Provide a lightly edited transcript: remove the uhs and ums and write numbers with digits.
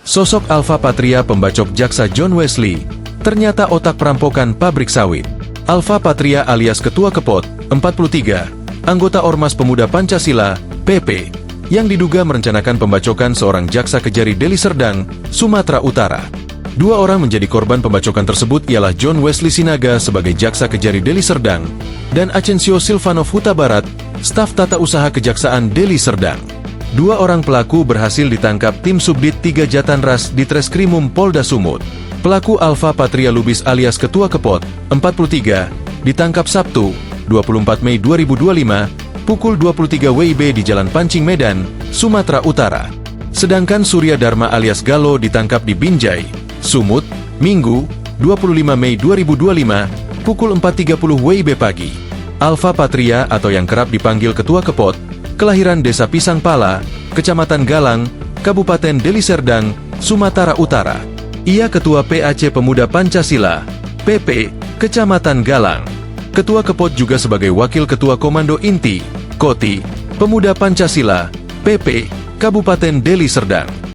Sosok Alfa Patria pembacok jaksa John Wesley, ternyata otak perampokan pabrik sawit. Alfa Patria alias Ketua Kepot, 43, anggota Ormas Pemuda Pancasila, PP, yang diduga merencanakan pembacokan seorang jaksa Kejari Deli Serdang, Sumatera Utara. Dua orang menjadi korban pembacokan tersebut ialah John Wesley Sinaga sebagai jaksa Kejari Deli Serdang, dan Acencio Silvanov Huta Barat, staf tata usaha Kejaksaan Deli Serdang. Dua orang pelaku berhasil ditangkap tim Subdit 3 Jatanras di Treskrimum Polda Sumut. Pelaku Alfa Patria Lubis alias Ketua Kepot, 43, ditangkap Sabtu, 24 Mei 2025, pukul 23 WIB di Jalan Pancing Medan, Sumatera Utara. Sedangkan Surya Dharma alias Galo ditangkap di Binjai, Sumut, Minggu, 25 Mei 2025, pukul 4.30 WIB pagi. Alfa Patria atau yang kerap dipanggil Ketua Kepot, kelahiran Desa Pisang Pala, Kecamatan Galang, Kabupaten Deli Serdang, Sumatera Utara. Ia Ketua PAC Pemuda Pancasila, PP, Kecamatan Galang. Ketua Kepot juga sebagai Wakil Ketua Komando Inti, KOTI, Pemuda Pancasila, PP, Kabupaten Deli Serdang.